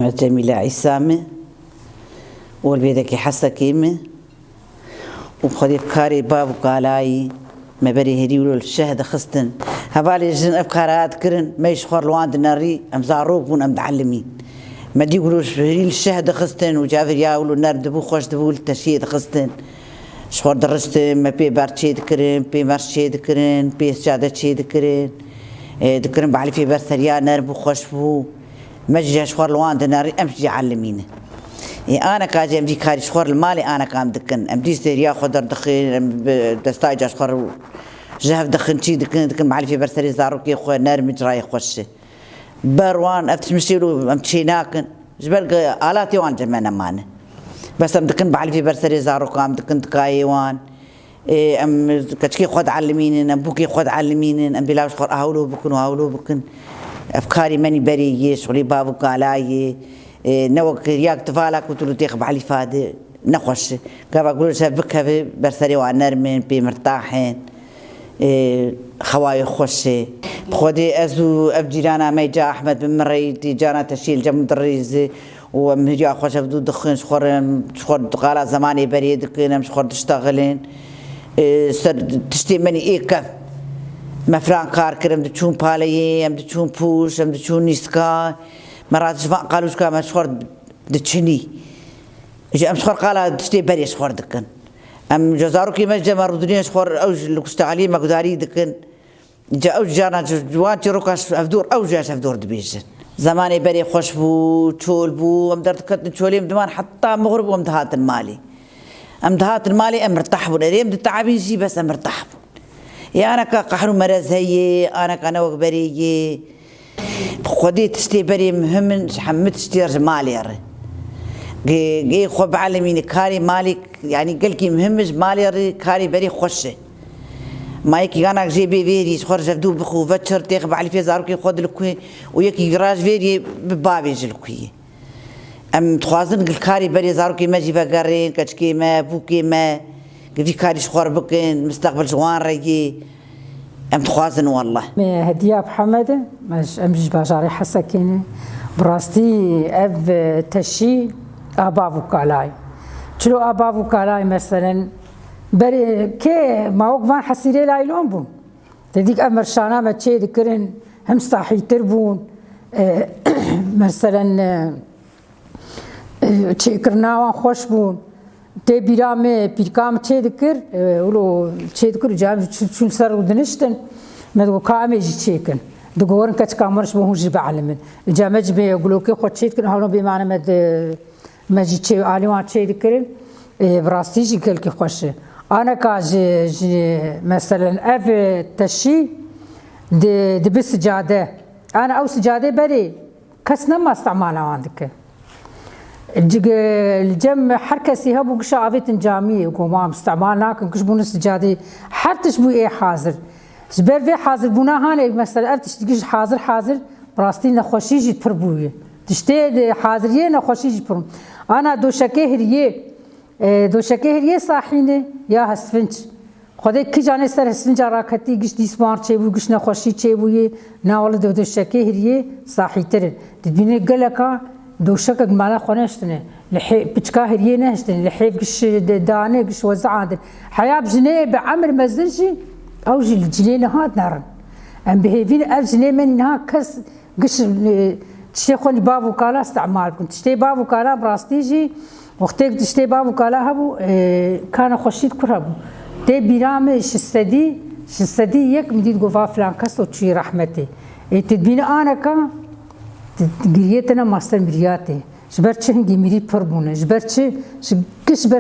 جميلة عيسامة والبيدك حسكيمة وبخدي أفكاري باب وقالاي ما بري هديولو الشهد خستن هبالي جن أفكارات كرن ما يشخر لوان دناري أم زاروبون أم دعلمين ما دي يقولوش هري الشهد خستن وجافر ياولو نار دبو خوش دبو التشيد خستن شخور درستن ما بي بارتشي دكرن بي مرشي دكرن بي سجادة شي دكرن دكرن بعلي في برثريا نار بو خوش بو مجي شخور لوان دناري أمشي علمينه أنا كاجي أمدي كاري شخور المالي أنا كام دكن أمدي سريا خضر دخين دستايج شخور جهف دخن شي دكن معلي في برسري زاروكي خو نار مجراي خوش بروان أفتش مشيلو أمشي ناكن جبل آلاتي وان جمعنا مانه بس أم دكن معلي في برسري زاروك أم دكن تكاي وان أم كتشكي خد علمينن أم بوكي خد علمينن أم بلاش خور أهولو بكن وهولو بكن أفكاري ماني بري شغلي بابو كالاي نوك ياك تفالك وتلو تيخ بعلي فاد نخوش كابا قولوا شافك برسري وعنرمن بمرتاحين خواي خوشي بخودي أزو أفجيرانا ما يجا أحمد بن مريد جانا تشيل جم دريز ومهجا خوش أفدو دخن شخور دقالة زماني بريد كنا شخور تشتغلين تشتي مني إيكا مفران كار كرم دتشون بالي أم دتشون بوش أم دتشون نيسكا مرات شفاء قالوا شكا مشخور دتشني إجا أم شخور قال دشتي بري شخور دكن أم جزارو كي مجا مردوني شخور أوج لكستعلي مقداري دكن جا أوج جانا جوان تروكاش أفدور أوج جاش أفدور دبيجن زماني بري خوش بو تشول بو أم درت كتن تشولي مدمان حتى مغرب وأم دهات المالي أم دهات المالي أم مرتاح بون أريم دتعبين جي بس أم مرتاح بون يا أنا كقحرو مرز هي أنا كنوك بري خدي تشتي بري مهم حمد تشتي مالي ري جي خب علميني كاري مالك يعني قلكي مهمش مالي ري كاري بري خوشه مايكي أنا جيبي فيري خرج بدو بخو فتشر تاخب علي في زاروكي خد لكوي وياكي جراج فيري ببابي جلكوي أم تخازن الكاري بري زاروكي ما جيبا قارين كشكي ما بوكي ما في كاري شخور بكن مستقبل جوان رجي أم تخازن والله هدية بحمد مش أمجي باجاري حسكيني براستي أب تشي أبابو كالاي شلو أبابو كالاي مثلا بري كي ما وقفان حسيري لا يلون بون تديك أمر شانا ما تشي ذكرن هم صاحي تربون مثلا تشي كرناوان خوش بون تي بيرامي بيركام تشي ذكر ولو تشي ذكر جام شو صار ودنشتن ما دو كامي تشيكن دغورن كتش كامرش بو جيب علمن جامج بي يقولوا كي خو تشيكن هولو بمعنى ما جي تشي عليوان تشي ذكر براستي جي كلكي خوش انا كاج مثلا اف تشي دي بسجاده انا او سجاده بري كسنا ما استعمالها عندك الجم حركة سيهاب وقشا عفيت جامية وقومام استعمالنا كنكش بون السجادة حرتش بو ايه حاضر جبر في حاضر بونا هاني مثلا افتش تقش حاضر براستي نخوشي جي تربويه تشتي حاضرية نخوشي جي تربويه انا دو شكيه صاحيني يا هسفنش خدي كي جاني سر هسفنج راكتي قش ديسمار چه بو قش نخوشي چه بو ناول دو شكيه صاحي ترن تدبيني قلقا دوشك مالا خونشتنه لحي بتشكا هريه نهشتنه لحي قش دانه قش وزعادن حياه بجنيه بعمر مزنشي او جي الجنيه هات نارن ام بهيفين الجنيه من نها كس قش تشتي خوني بابو كالا استعمالكم تشتي بابو كالا براستيجي وقتك تشتي بابو كالا هبو كان خوشيت كرهبو تي بيرامش السدي يك مديد قفا فلان كسو تشي رحمتي تدبين انا كا تقريتنا ماستر مرياتي جبرتش هنجي مري بربونه جبرتش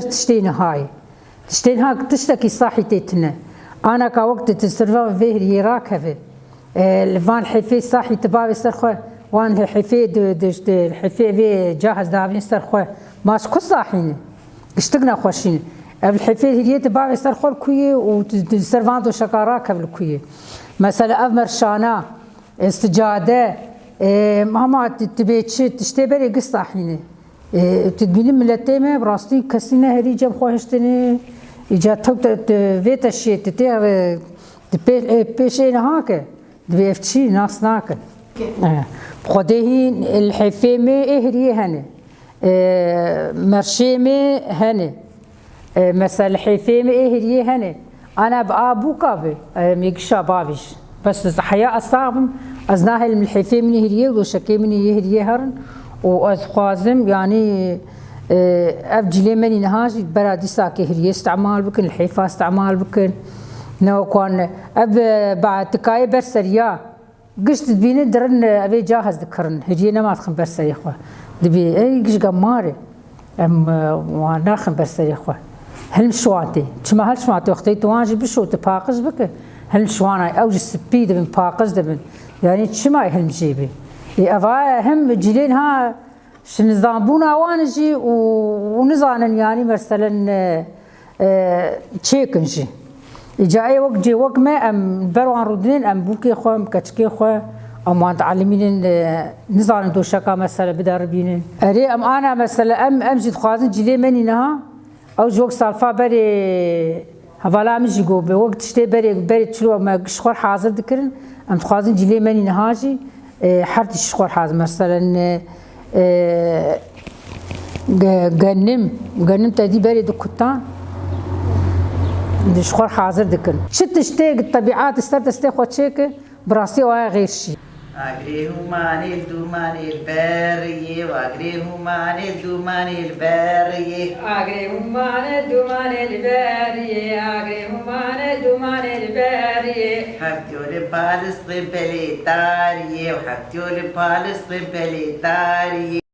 تشتين هاي تشتكي صاحيتنا انا كا وقت تسرفا فيه يراكبه لفان حفي صاحي تباوي سرخه وان الحفي الحفي في جاهز دافين سرخه ماش كو صاحيني اشتقنا خوشين الحفي هي تباوي سرخه الكويه وسرفان دو شكاراكب الكويه مثلا امر شانا استجاده ماما تبيتش تشتي بري قصة حينه تدبيني ملتيمه براستي كسينه هري جم خوشتني إجا توت فيت الشيء تتير بيشين هاك دبيفتشي ناس ناكل بخديهين الحفيمة إهري هنا مرشيمة هنا مثلا الحفيمة إهري هنا أنا بأبو كابي ميكشا بابيش بس حياة أصعب أزناها الحفيمة من هريه وشكي من يهري هرن وأزخوازم يعني أفجلي مني نهاج برادي ساكي هريه استعمال بكن الحيفا استعمال بكن نو كان أب بعد تكاي برسريا قشت تبين درن أبي جاهز ذكرن هرينا ما تخن برسري إخوة دبي أي قش قماري أم وانا خن برسري إخوة هل مشواتي شما هل شواتي وقتي تواجي بشو تباقز بك هل شوانا أوج السبيد من باقز دبن يعني شما هل مجيبي أفا هم جيلين ها شنظامبونا وانجي ونزانا يعني مثلا تشيكنجي إجاي وقت جي وقت ما أم بروان رودين أم بوكي خو أم كتشكي خو أم متعلمين نزانا دوشكا مثلا بدربين أري أم أنا مثلا أم جد خوازن جيلي مني نها أو جوك سالفا بري هفالا مجي جو بوقت تشتي بري تشلو ما شخور حاضر ذكرن أم خوازن جيلي مني نهاجي حرتي شخور حاضر مثلا غنم تدي بري دكتان شخور حاضر ذكرن شت شتيق الطبيعات استي خو تشيك براسي وهاي غير شيء أجريه ماني الدوماني البارية وأجريه ماني الدوماني البارية أجريه ماني الدوماني البارية أجريه ماني الدوماني البارية حبتولي بالس قبلي تارية وحبتولي بالس قبلي تارية